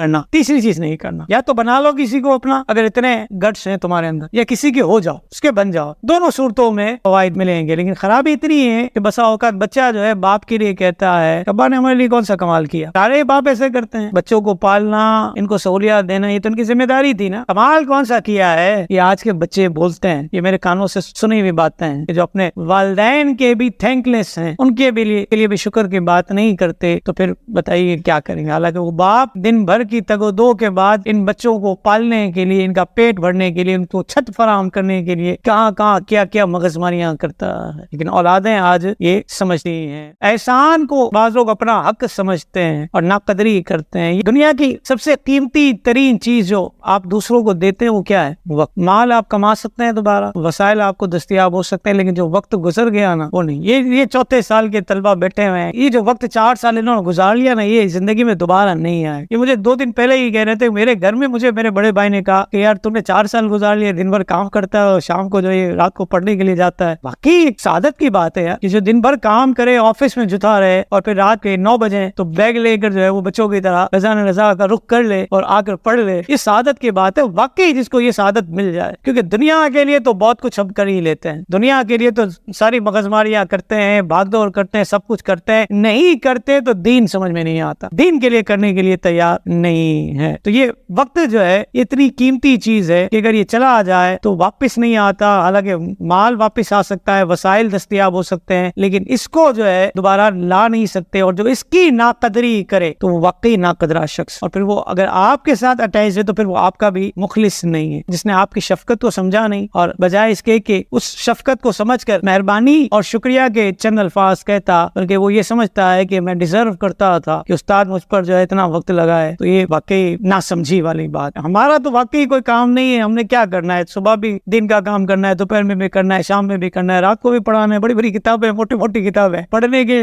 کرنا. یا تو بنا لو کسی کو اپنا اگر اتنے گٹس ہیں تمہارے اندر, یا کسی کے ہو جاؤ, اس کے بن جاؤ. دونوں صورتوں میں فوائد ملیں گے. لیکن خرابی اتنی ہے کہ بسا اوقات بچہ جو ہے باپ کے لیے کہتا ہے ابا نے ہمارے لیے کون سا کمال کیا. سارے باپ ایسے کرتے ہیں, بچوں کو پالنا, ان کو سہولیات دینا, یہ تو ان کی ذمہ داری تھی نا. کمال کون سا کیا ہے؟ یہ آج کے بچے بولتے ہیں, یہ میرے کانوں سے سنی ہوئی باتیں ہیں, کہ جو اپنے والدین کے بھی تھینک لیس ہیں, ان کے لیے بھی شکر کی بات نہیں کرتے, تو پھر بتائیے کیا کریں گے. حالانکہ وہ باپ دن بھر کی تگ و دو کے بعد ان بچوں کو پالنے کے لیے, ان کا پیٹ بھرنے کے لیے, ان کو چھت فراہم کرنے کے لیے کہاں کیا مغزماریاں کرتا ہے. لیکن اولادیں آج یہ سمجھتی ہیں. احسان کو بعض لوگ اپنا حق سمجھتے ہیں اور ناقدری کرتے ہیں. یہ دنیا کی سب سے قیمتی ترین چیز جو آپ دوسروں کو دیتے ہیں وہ کیا ہے؟ وقت. مال آپ کما سکتے ہیں دوبارہ, وسائل آپ کو دستیاب ہو سکتے ہیں, لیکن جو وقت گزر گیا نا وہ نہیں. یہ چوتھے سال کے طلبہ بیٹھے ہوئے ہیں, یہ جو وقت 4 سال انہوں نے گزار لیا نا, یہ زندگی میں دوبارہ نہیں آئے. یہ مجھے 2 دن پہلے ہی کہہ رہے تھے, میرے گھر میں مجھے میرے بڑے بھائی نے کہا کہ یار تم نے 4 سال گزار لیے, دن بھر کام کرتا ہے اور شام کو جو ہے رات کو پڑھنے کے لیے جاتا ہے. واقعی ایک سعادت کی بات ہے یار, کہ جو دن بھر کام کرے, آفس میں جتا رہے, اور پھر رات کے 9 بجے تو بیگ لے کر جو ہے وہ بچوں کی طرح رضا کا رخ کر لے اور آ کر پڑھ لے. یہ سعادت کی بات ہے واقعی, جس کو یہ سعادت مل جائے. کیونکہ دنیا کے لیے تو بہت کچھ ہم کر ہی لیتے ہیں, دنیا کے لیے تو ساری مغزماریاں کرتے ہیں, بھاگ دوڑ کرتے ہیں, سب کچھ کرتے ہیں. نہیں کرتے تو دین سمجھ میں نہیں آتا, دین کے لیے کرنے کے لیے تیار نہیں ہے. تو یہ وقت جو ہے اتنی قیمتی چیز ہے کہ اگر یہ چلا جائے تو واپس نہیں آتا. حالانکہ مال واپس آ سکتا ہے, وسائل دستیاب ہو سکتے ہیں, لیکن اس کو جو ہے دوبارہ لا نہیں سکتے. اور جو اس کی ناقدری کرے تو وہ واقعی ناقدرہ شخص, اور پھر وہ اگر آپ کے ساتھ اٹیچ ہے تو پھر وہ آپ کا بھی مخلص نہیں ہے, جس نے آپ کی شفقت کو سمجھا نہیں, اور بجائے اس کے کہ اس شفقت کو سمجھ کر مہربانی اور شکریہ کے چند الفاظ کہتا, بلکہ وہ یہ سمجھتا ہے کہ میں ڈیزرو کرتا تھا کہ استاد مجھ پر جو ہے اتنا وقت لگائے. تو یہ واقعی ناسمجھی والی بات ہے. ہمارا تو واقعی کوئی کام نہیں ہے, ہم نے کیا کرنا ہے, صبح بھی دن کا کام کرنا ہے, دوپہر میں بھی کرنا ہے, شام میں بھی کرنا ہے, رات کو بھی پڑھانا ہے. بڑی بڑی کتابیں, موٹی کتابیں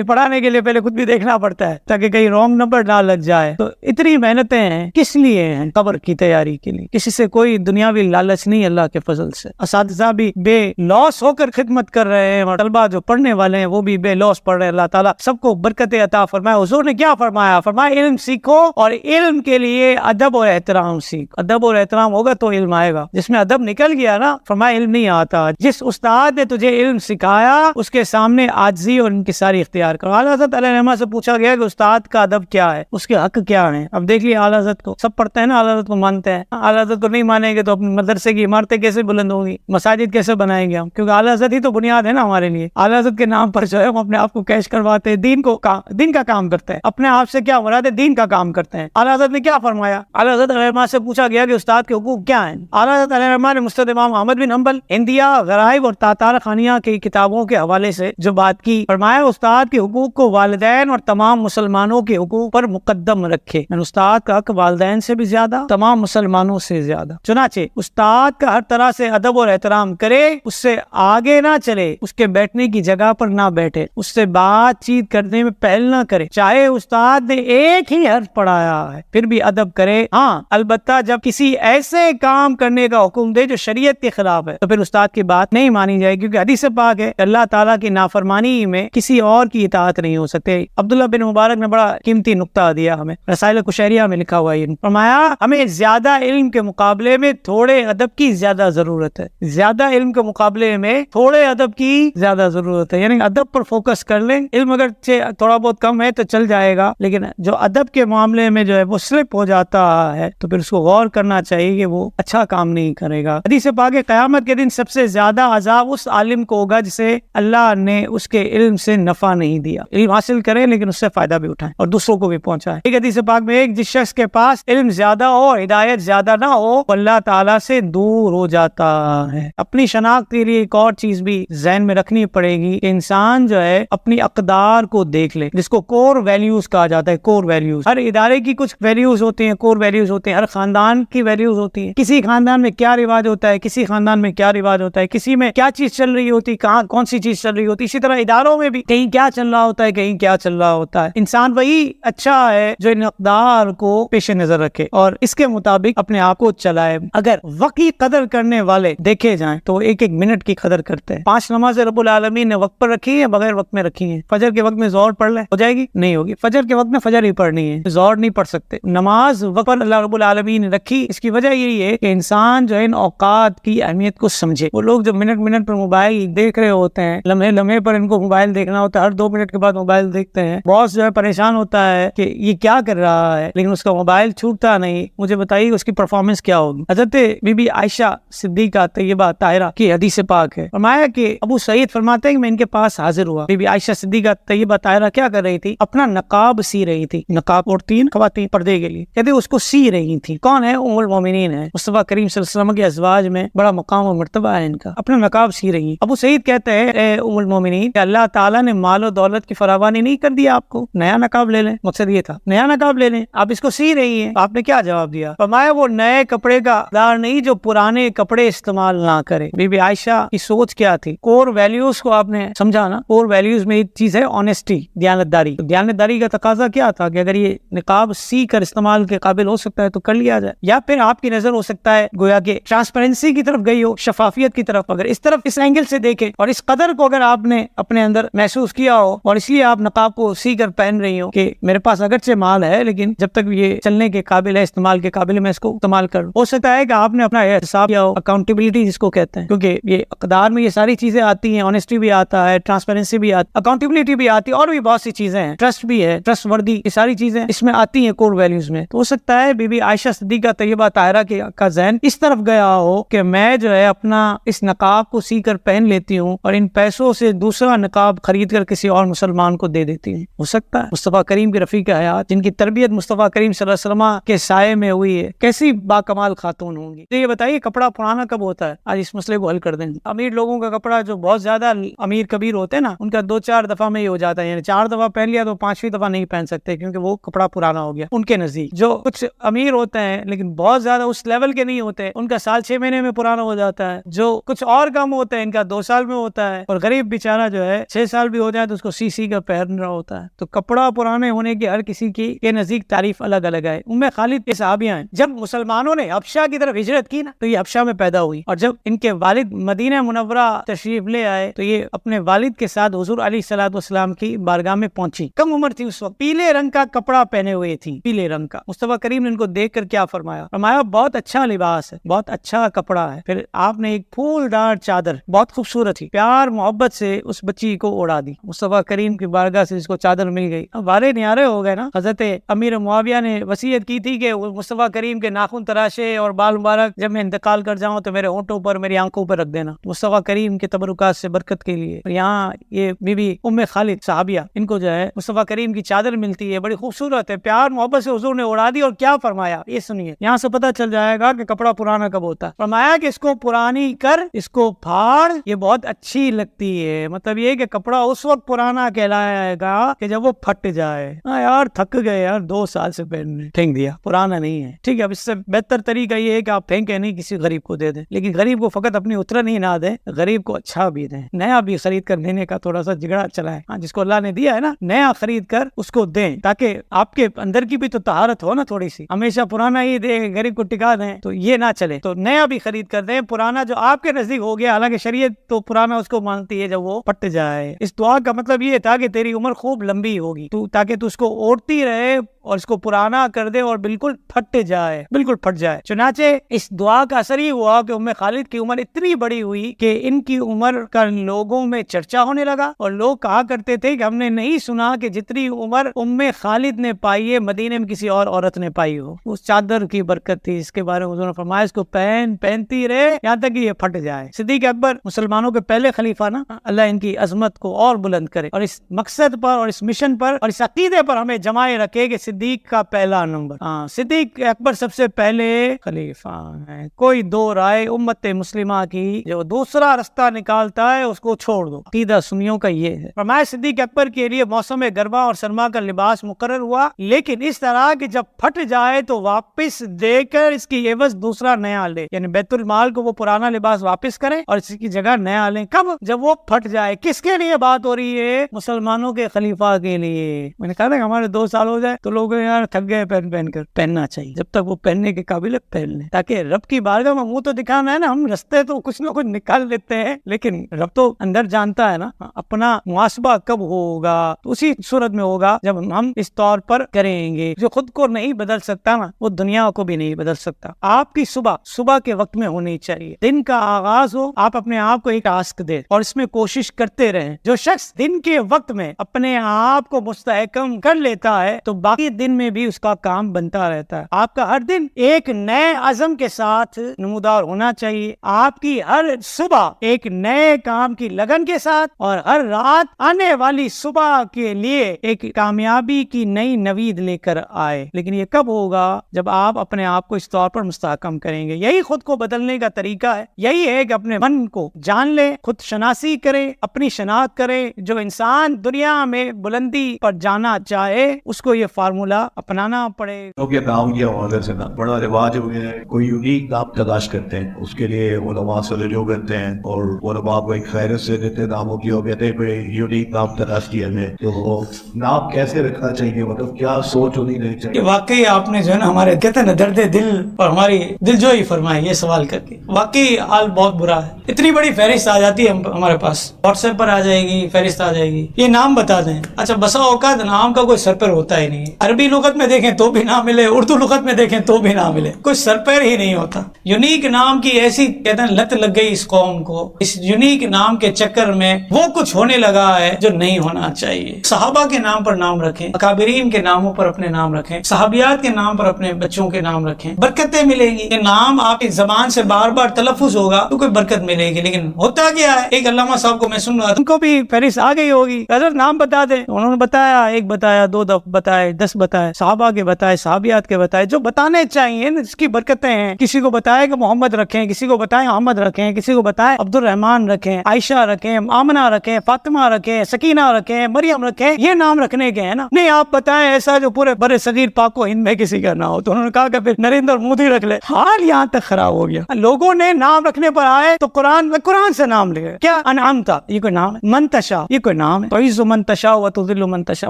پڑھانے کے لیے پہلے خود بھی دیکھنا پڑتا ہے تاکہ کہیں رانگ نمبر نہ لگ جائے. تو اتنی محنتیں ہیں کس لیے ہیں؟ قبر کی تیاری کے لیے. کسی سے کوئی دنیاوی لالچ نہیں, اللہ کے فضل سے. اساتذہ بھی بے لوس ہو کر خدمت کر رہے ہیں, اور طلبہ جو پڑھنے والے ہیں وہ بھی بے لوس پڑھ رہے ہیں. اللہ تعالیٰ سب کو برکت عطا فرمائے. حضور نے کیا فرمایا؟ فرمایا علم سیکھو, اور علم کے لیے ادب اور احترام سیکھ. ادب اور احترام ہوگا تو علم آئے گا. جس میں ادب نکل گیا نا, فرمایا علم نہیں آتا. جس استاد نے تجھے علم سکھایا اس کے سامنے عاجزی اور انکساری اختیار کرو. اعلیٰ حضرت علیہ رحمہ سے پوچھا گیا کہ استاد استاد کا ادب کیا ہے، اس کے حق کیا ہیں. اب دیکھ لیے اعلیٰ حضرت کو سب پڑھتے ہیں نا، اعلیٰ حضرت کو مانتے ہیں. اعلیٰ حضرت کو نہیں مانیں گے تو اپنے مدرسے کی عمارتیں کیسے بلند ہوں گی، مساجد کیسے بنائیں گے ہم، کیونکہ اعلیٰ حضرت ہی تو بنیاد ہے نا ہمارے لیے. اعلیٰ حضرت کے نام پر جو ہے ہم اپنے آپ کو کیش کرواتے ہیں، دین کا کام کرتے ہیں. اپنے آپ سے کیا مراد ہے، دین کا کام کرتے ہیں. اعلیٰ حضرت نے کیا فرمایا؟ اعلیٰ حضرت علیہ الرحمہ سے پوچھا گیا کہ استاد کے حقوق کیا ہیں. اعلیٰ حضرت علیہ الرحمہ نے مستد امام احمد بن حنبل، ہندیہ، غرائب اور تاتار خانیہ کی کتابوں کے حوالے سے جو بات کی، فرمایا استاد کے حقوق کو والدین اور تمام مسلمانوں کے حقوق پر مقدم رکھے. یعنی استاد کا حق والدین سے بھی زیادہ، تمام مسلمانوں سے زیادہ. چنانچہ استاد کا ہر طرح سے ادب اور احترام کرے، اس سے آگے نہ چلے، اس کے بیٹھنے کی جگہ پر نہ بیٹھے، اس سے بات چیت کرنے میں پہل نہ کرے، چاہے استاد نے ایک ہی حرف پڑھایا ہے پھر بھی ادب کرے. ہاں البتہ جب کسی ایسے کام کرنے کا حکم دے جو شریعت کے خلاف ہے تو پھر استاد کی بات نہیں مانی جائے، کیونکہ حدیث پاک ہے اللہ تعالیٰ کی نافرمانی میں کسی اور کی اطاعت نہیں ہو سکتے. عبداللہ بن مبارک نے بڑا قیمتی نقطہ دیا ہمیں، رسائل کشیریہ میں لکھا ہوا ہے. فرمایا ہمیں زیادہ علم کے مقابلے میں تھوڑے ادب کی زیادہ ضرورت ہے. زیادہ علم کے مقابلے میں تھوڑے ادب کی زیادہ ضرورت ہے. یعنی ادب پر فوکس کر لیں. علم اگر تھوڑا بہت کم ہے تو چل جائے گا، لیکن جو ادب کے معاملے میں جو ہے وہ سلپ ہو جاتا ہے تو پھر اس کو غور کرنا چاہیے کہ وہ اچھا کام نہیں کرے گا. حدیث پاک ہے قیامت کے دن سب سے زیادہ عذاب اس عالم کو ہوگا جسے اللہ نے اس کے علم سے نفع نہیں دیا. علم حاصل کرے لیکن اس سے فائدہ بھی اٹھائے اور دوسروں کو بھی پہنچائے. ایک حدیث پاک میں ایک جس شخص کے پاس علم زیادہ ہو، ہدایت زیادہ نہ ہو، وہ اللہ تعالیٰ سے دور ہو جاتا ہے. اپنی شناخت کے لیے ایک اور چیز بھی ذہن میں رکھنی پڑے گی کہ انسان جو ہے اپنی اقدار کو دیکھ لے، جس کو کور ویلیوز کہا جاتا ہے. کور ویلیوز، ہر ادارے کی کچھ ویلیوز ہوتے ہیں، کور ویلیوز ہوتے ہیں. ہر خاندان کی ویلیوز ہوتی ہیں. کسی خاندان میں کیا رواج ہوتا ہے، کسی خاندان میں کیا رواج ہوتا ہے، کسی میں کیا چیز چل رہی ہوتی، کہاں کون سی چیز چل رہی ہوتی. اسی طرح اداروں میں بھی کہیں کیا چل رہا ہوتا ہے، کہیں کیا چل رہا ہوتا ہے. انسان وہی اچھا ہے جو ان اقدار کو پیش نظر رکھے اور اس کے مطابق اپنے آپ کو چلائے. اگر وقت کی قدر کرنے والے دیکھے جائیں تو ایک ایک منٹ کی قدر کرتے ہیں. 5 نمازیں رب العالمین نے وقت پر رکھی ہیں، بغیر وقت میں رکھی ہیں. فجر کے وقت میں ظہر پڑھ لے، ہو جائے گی؟ نہیں ہوگی. فجر کے وقت میں فجر ہی پڑھنی ہے، ظہر نہیں پڑھ سکتے. نماز وقت پر اللہ رب العالمین نے رکھی. اس کی وجہ یہی ہے کہ انسان جو ہے ان اوقات کی اہمیت کو سمجھے. وہ لوگ جو منٹ منٹ پر موبائل دیکھ رہے ہوتے ہیں، لمحے لمحے پر ان کو موبائل دیکھنا ہوتا ہے، ہر 2 منٹ کے بعد موبائل دیکھتے ہیں. باس جو ہے پریشان ہوتا ہے کہ یہ کیا کر رہا ہے، لیکن اس کا موبائل چھوٹتا نہیں. مجھے بتائیے اس کی پرفارمنس کیا ہوگی. حضرت بی بی عائشہ صدیقہ طیبہ طاہرہ کی حدیث پاک ہے. فرمایا کہ ابو سعید فرماتے ہیں کہ میں ان کے پاس حاضر ہوا. بی بی عائشہ صدیقہ طیبہ طاہرہ کیا کر رہی تھی؟ اپنا نقاب سی رہی تھی. نقاب اوڑھتی ہیں خواتین پردے کے لیے، کہتے اس کو سی رہی تھی. کون ہے؟ ام المومنین ہے. مصطفیٰ کریم صلی اللہ علیہ وسلم کے ازواج میں بڑا مقام و مرتبہ ہے ان کا. اپنا نقاب سی رہی. ابو سعید کہتے ہیں اے ام المومنین کہ اللہ تعالیٰ نے مال و دولت کی فراوانی نہیں کر دیا آپ کو، نیا نقاب لے لیں. مقصد یہ تھا نیا نقاب لے لیں. آپ اس کو سی رہی ہیں. آپ نے کیا جواب دیا؟ فرمایا وہ نئے کپڑے کا دار نہیں جو پرانے کپڑے استعمال نہ کرے. بی بی عائشہ کی سوچ کیا تھی؟ کور ویلیوز کو آپ نے سمجھا نا. کور ویلیوز میں ایک چیز ہے آنےسٹی، دیانتداری. دیانتداری کا تقاضا کیا تھا کہ اگر یہ نقاب سی کر استعمال کے قابل ہو سکتا ہے تو کر لیا جائے. یا پھر آپ کی نظر ہو سکتا ہے گویا کہ ٹرانسپیرنسی کی طرف گئی ہو، شفافیت کی طرف. اگر اس طرف اس اینگل سے دیکھے اور اس قدر کو اگر آپ نے اپنے اندر محسوس کیا ہو اور اس لیے آپ نقاب کو سی کر پہن رہی ہو کہ میرے پاس اگرچہ مال ہے لیکن جب تک یہ چلنے کے قابل ہے، استعمال کے قابل ہے، میں اس کو استعمال کروں. ہو سکتا ہے کہ آپ نے اپنا حساب کیا ہو، اکاؤنٹیبلٹی جس کو کہتے ہیں، کیونکہ یہ اقدار میں یہ ساری چیزیں آتی ہیں. آنےسٹی بھی آتا ہے، ٹرانسپیرنسی بھی آتی ہے، اکاؤنٹیبلٹی بھی آتی ہے، اور بھی بہت سی چیزیں ہیں. ٹرسٹ بھی ہے، ٹرسٹ وردی، یہ ساری چیزیں اس میں آتی ہیں کور ویلیوز میں. تو ہو سکتا ہے بی بی عائشہ صدیقہ طیبہ طاہرہ کا ذہن اس طرف گیا ہو کہ میں جو ہے اپنا اس نقاب کو سی کر پہن لیتی ہوں اور ان پیسوں سے دوسرا نقاب خرید کر کسی اور مسلمان کو دے دیتی ہوں. ہو سکتا ہے مصطفیٰ کریم کی رفیق حیات جن کی تربیت مصطفیٰ کریم صلی اللہ علیہ وسلم کے سائے میں ہوئی ہے، کیسی باکمال خاتون ہوں گی. تو یہ بتائیے کپڑا پرانا کب ہوتا ہے؟ آج اس مسئلے کو حل کر دیں. امیر لوگوں کا کپڑا جو بہت زیادہ امیر کبیر ہوتے ہیں نا، ان کا 2-4 دفعہ میں ہی ہو جاتا ہے. یعنی 4 دفعہ پہن لیا تو 5ویں دفعہ نہیں پہن سکتے کیونکہ وہ کپڑا پرانا ہو گیا ان کے نزدیک. جو کچھ امیر ہوتے ہیں لیکن بہت زیادہ اس لیول کے نہیں ہوتے، ان کا سال 6 مہینے میں پرانا ہو جاتا ہے. جو کچھ اور کم ہوتے ہیں ان کا 2 سال میں ہوتا ہے، اور غریب بیچارہ جو ہے 6 سال بھی ہو جائے تو اس کو سی کا پہن رہا ہوتا ہے. تو کپڑا پرانے ہونے کی ہر کسی کی کے نزدیک تعریف الگ الگ ہے. ام خالد کے صحابیاں ہیں. جب مسلمانوں نے حبشہ کی طرف ہجرت کی نا تو یہ حبشہ میں پیدا ہوئی، اور جب ان کے والد مدینہ منورہ تشریف لے آئے تو یہ اپنے والد کے ساتھ حضور علیہ الصلوۃ والسلام کی بارگاہ میں پہنچی. کم عمر تھی اس وقت، پیلے رنگ کا کپڑا پہنے ہوئے تھی، پیلے رنگ کا. مصطفیٰ کریم نے ان کو دیکھ کر کیا فرمایا؟ فرمایا بہت اچھا لباس ہے، بہت اچھا کپڑا ہے. پھر آپ نے ایک پھول دار چادر بہت خوبصورت تھی، پیار محبت سے اس بچی کو اڑا دی. مصطفیٰ کریم کی بارگاہ سے اس کو چادر مل گئی. بارے نیارے ہو گئے نا. حضرت امیر معاویہ نے وصیت کی تھی کہ مصطفیٰ کریم کے ناخن تراشے اور بال مبارک جب میں انتقال کر جاؤں تو میرے ہونٹوں پر میری آنکھوں پر رکھ دینا, مصطفیٰ کریم کے تبرکات سے برکت کے لیے. اور یہاں یہ بی بی ام خالد صحابیہ, ان کو جو ہے مصطفیٰ کریم کی چادر ملتی ہے, بڑی خوبصورت ہے, پیار محبت سے حضور نے اڑا دی. اور کیا فرمایا یہ سنیے, یہاں سے پتہ چل جائے گا کہ کپڑا پرانا کب ہوتا ہے. فرمایا کہ اس کو پرانی کر, اس کو پھاڑ, یہ بہت اچھی لگتی ہے. مطلب یہ کہ کپڑا اس وقت پرانا کہلائے گا کہ جب وہ پھٹ جائے. ہاں یار تھک گئے یار 2 سال سے پہننے, پھینک دیا, پرانا نہیں ہے. ٹھیک ہے, اب اس سے بہتر طریقہ یہ ہے کہ آپ پھینکے نہیں, کسی غریب کو دے دیں. لیکن غریب کو فقط اپنی اترن ہی نہ دیں, غریب کو اچھا بھی دیں, نیا بھی خرید کر دینے کا تھوڑا سا جگڑا چلائے. ہاں جس کو اللہ نے دیا ہے نا, نیا خرید کر اس کو دیں, تاکہ آپ کے اندر کی بھی تو طہارت ہو نا تھوڑی سی. ہمیشہ پرانا ہی دیں, غریب کو ٹکا دیں, تو یہ نہ چلے. تو نیا بھی خرید کر دیں. پرانا جو آپ کے نزدیک ہو گیا, حالانکہ شریعت تو پرانا اس کو مانتی ہے جب وہ پھٹ جائے. اس دعا کا مطلب یہ تھا کہ تیری عمر خوب لمبی ہوگی, تو تاکہ تو اس کو اوڑھتی رہے اور اس کو پرانا کر دے اور بالکل پھٹ جائے, بالکل پھٹ جائے. چنانچہ اس دعا کا اثر یہ ہوا کہ ام خالد کی عمر اتنی بڑی ہوئی کہ ان کی عمر کا لوگوں میں چرچا ہونے لگا, اور لوگ کہا کرتے تھے کہ ہم نے نہیں سنا کہ جتنی عمر ام خالد نے پائی ہے مدینے میں کسی اور عورت نے پائی ہو. اس چادر کی برکت تھی, اس کے بارے میں حضور نے فرمایا اس کو پہنتی رہے یہاں تک کہ یہ پھٹ جائے. صدیق اکبر مسلمانوں کے پہلے خلیفہ نا, اللہ ان کی عظمت کو اور بلند کرے, اور اس مقصد پر اور اس مشن پر اور اس عقیدے پر ہمیں جمائے رکھے کہ صدیق کا پہلا نمبر. صدیق اکبر سب سے پہلے خلیفہ ہے, کوئی دو رائے امت مسلمہ کی. جو دوسرا رستہ نکالتا ہے اس کو چھوڑ دو. عقیدہ سنیوں کا یہ ہے. فرمایا صدیق اکبر کے لیے موسم گرما اور سرما کا لباس مقرر ہوا, لیکن اس طرح کہ جب پھٹ جائے تو واپس دے کر اس کی عوض دوسرا نیا لے, یعنی بیت المال کو وہ پرانا لباس واپس کریں اور اس کی جگہ نیا لیں. کب؟ جب وہ پھٹ جائے. کس کے لیے بات ہو رہی ہے؟ مسلمانوں کے خلیفہ کے لیے. میں نے کہا نا ہمارے 2 سال ہو جائے تو لوگ یار تھک گئے پہن کر. پہننا چاہیے جب تک وہ پہننے کے قابل ہے, پہن لیں, تاکہ رب کی بارگاہ میں منہ تو دکھانا ہے نا. ہم رستے تو کچھ نہ کچھ نکال لیتے ہیں, لیکن رب تو اندر جانتا ہے نا. اپنا محاسبہ کب ہوگا؟ تو اسی صورت میں ہوگا جب ہم اس طور پر کریں گے. جو خود کو نہیں بدل سکتا نا, وہ دنیا کو بھی نہیں بدل سکتا. آپ کی صبح کے وقت میں ہونی چاہیے. دن کا آغاز ہو, آپ اپنے آپ کو ایک ٹاسک دے اور اس میں کوشش کرتے رہیں. جو شخص دن کے وقت میں اپنے آپ کو مستحکم کر لیتا ہے تو باقی دن میں بھی اس کا کام بنتا رہتا ہے. آپ کا ہر دن ایک نئے عزم کے ساتھ نمودار ہونا چاہیے. آپ کی ہر صبح ایک نئے کام کی لگن کے ساتھ, اور ہر رات آنے والی صبح کے لیے ایک کامیابی کی نئی نوید لے کر آئے. لیکن یہ کب ہوگا؟ جب آپ اپنے آپ کو اس طور پر مستحکم کریں گے. یہی خود کو بدلنے کا طریقہ ہے. یہی ہے کہ اپنے من کو جان لے, خود شناسی کرے, اپنی شناخت کرے. جو انسان دنیا میں بلندی پر جانا چاہے اس کو یہ فارمولا اپنانا پڑے. کیونکہ نام یہ عہدے سے بڑا رواج ہو گیا ہے, کوئی یونیک نام تلاش کرتے ہیں, اس کے لیے علماء سے رجوع کرتے ہیں اور علماء کو ایک خیرت سے دیتے ناموں کی, ہو کہتے ہیں کوئی یونیک نام تلاش کیا ہے. تو نام کیسے رکھنا چاہیے, مطلب کیا سوچ ہونی نہیں چاہیے؟ واقعی آپ نے جو ہے نا ہمارے کہتے ہیں نا درد دل اور ہماری دل جوئی فرمائی یہ سوال کر کے. واقعی حال بہت برا ہے. اتنی بڑی فہرست آ جاتی ہے ہمارے پاس, واٹس ایپ پر آ جائے گی, فہرست آ جائے گی, یہ نام بتا دیں. اچھا بسا اوقات نام کا کوئی سر پر ہوتا ہی نہیں. عربی لغت میں دیکھیں تو بھی نہ ملے, اردو لغت میں دیکھیں تو بھی نہ ملے, کوئی سر پیر ہی نہیں ہوتا. یونیک نام کی ایسی کہتے ہیں لت لگ گئی اس قوم کو. اس یونیک نام کے چکر میں وہ کچھ ہونے لگا ہے جو نہیں ہونا چاہیے. صحابہ کے نام پر نام رکھیں, اکابرین کے ناموں پر اپنے نام رکھیں, صحابیات کے نام پر اپنے بچوں کے نام رکھیں, برکتیں ملیں گی. یہ نام آپ کی زبان سے بار بار تلفظ ہوگا تو کوئی برکت ملے گی. لیکن ہوتا کیا ہے, ایک علامہ صاحب کو میں سن رہا تھا, ان کو بھی فہرست آ گئی ہوگی, حضرت نام بتا دیں. انہوں نے بتایا, 1 بتایا, 2 بتائے, 10 بتائے, صحابہ کے بتائے, صحابیات کے بتائے, جو بتانے چاہیے جس کی برکتیں ہیں. کسی کو بتایا کہ محمد رکھیں, کسی کو بتائیں احمد رکھیں, کسی کو بتائیں عبد الرحمن رکھیں, عائشہ رکھیں, آمنہ رکھیں, فاطمہ رکھیں, سکینہ رکھیں, مریم رکھیں. یہ نام رکھنے کے ہیں نا. نہیں آپ بتائیں ایسا جو پورے بر صغیر پاک و ہند میں کسی کا نہ ہو. تو انہوں نے کہا کہ پھر نریندر مودی رکھ لے. حال یہاں تک خراب ہو گیا. لوگوں نے نام رکھنے پر آئے تو قرآن سے نام لے. کیا انعمتا, یہ کوئی نام ہے؟ منتشا, یہ کوئی نام ہے؟ تعز من تشاء و تذل من تشاء,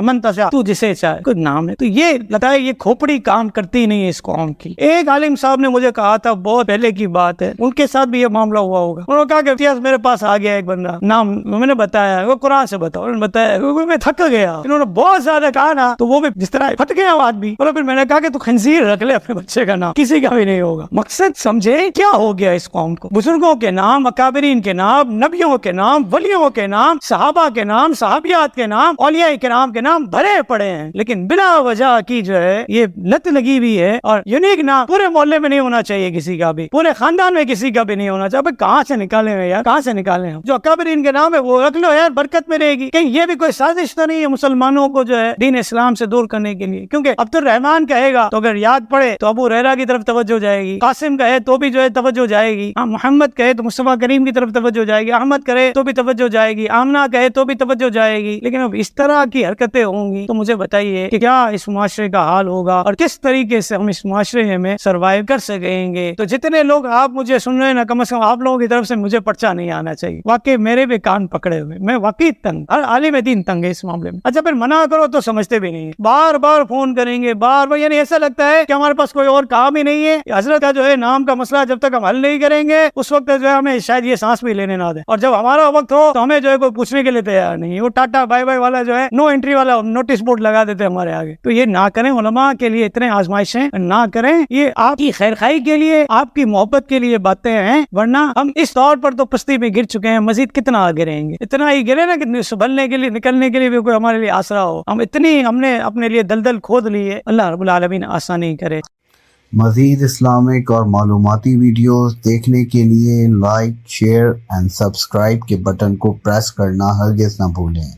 منتشا تو جسے چاہے, کوئی نام ہے. تو یہ لگتا ہے یہ کھوپڑی کام کرتی نہیں ہے اس قوم کی. ایک عالم صاحب نے مجھے کہا تھا, بہت پہلے کی بات ہے, ان کے ساتھ بھی یہ معاملہ ہوا ہوگا. انہوں نے کہا کہ میرے پاس آ گیا ایک بندہ, نام میں نے بتایا, وہ قرآن سے بتاؤ. انہوں نے بتایا, میں تھک گیا. انہوں نے بہت زیادہ کہا نا, تو وہ بھی جس طرح پھٹ گیا آدمی. اور پھر میں نے کہا کہ تو خنزیر رکھ لے اپنے بچے کا نام, کسی کا بھی نہیں ہوگا. مقصد سمجھے کیا ہو گیا اس قوم کو؟ بزرگوں کے نام, اکابرین کے نام, نبیوں کے نام, ولیوں کے نام, صحابہ کے نام, صحابیات کے نام, اولیاء کرام کے کے نام بھرے پڑے ہیں، لیکن بلا وجہ کی جو ہے یہ لت لگی ہوئی ہے، اور یونیک نام پورے محلے میں نہیں ہونا چاہیے، کسی کا بھی، پورے خاندان میں کسی کا بھی نہیں ہونا چاہیے۔ کہاں سے نکالے ہیں یار، کہاں سے نکالے ہیں؟ جو اکابرین کے نام ہے وہ رکھ لو یار، برکت میں رہے گی۔ کہیں یہ بھی کوئی سازش تو نہیں ہے مسلمانوں کو جو ہے دین اسلام سے دور کرنے کے لیے؟ کیونکہ عبد الرحمان کہے گا تو اگر یاد پڑے تو ابو ہریرہ کی طرف توجہ جائے گی، قاسم کہے تو بھی جو ہے توجہ جائے گی، محمد کہے تو مصطفیٰ کریم کی طرف توجہ جائے گی، احمد کرے تو بھی توجہ جائے گی، آمنہ کہے تو بھی توجہ جائے گی۔ لیکن اب اس طرح کی حرکتیں ہوں گی تو مجھے بتائیے کہ کیا اس معاشرے کا حال ہوگا، اور کس طریقے سے ہم اس معاشرے میں سروائیو کر سکیں گے؟ تو جتنے لوگ آپ مجھے سن رہے ہیں نا، کم از کم آپ لوگوں کی طرف سے مجھے پرچہ نہیں آنا چاہیے۔ واقعی میرے بھی کان پکڑے ہوئے، میں واقعی تنگ، ہر عالم دین تنگ ہے اس معاملے میں۔ اچھا پھر منع کرو تو سمجھتے بھی نہیں، بار بار فون کریں گے، بار بار، یعنی ایسا لگتا ہے کہ ہمارے پاس کوئی اور کام ہی نہیں ہے۔ حضرت کا جو ہے نام کا مسئلہ جب تک ہم حل نہیں کریں گے اس وقت جو ہے ہمیں شاید یہ سانس بھی لینے نہ دے، اور جب ہمارا وقت ہو تو ہمیں جو ہے کوئی پوچھنے کے لیے تیار نہیں۔ وہ ٹاٹا بائی بائی والا جو ہے نو انٹری والا نوٹس بورڈ لگا دیتے ہمارے آگے۔ تو یہ نہ کریں، علماء کے لیے اتنے آزمائشیں نہ کریں، یہ آپ کی خیر خواہی کے لیے، آپ کی محبت کے لیے باتیں ہیں، ورنہ ہم اس طور پر تو پستی میں گر چکے ہیں، مزید کتنا آگے رہیں گے؟ اتنا ہی گرے نا کہ سنبھلنے کے لیے، نکلنے کے لیے بھی کوئی ہمارے لیے آسرا ہو۔ ہم نے اپنے لیے دلدل کھود لی ہے، اللہ رب العالمین آسانی کرے۔ مزید اسلامک اور معلوماتی ویڈیوز دیکھنے کے لیے لائک، شیئر اینڈ سبسکرائب کے بٹن کو پریس کرنا ہرگز نہ بھولیں۔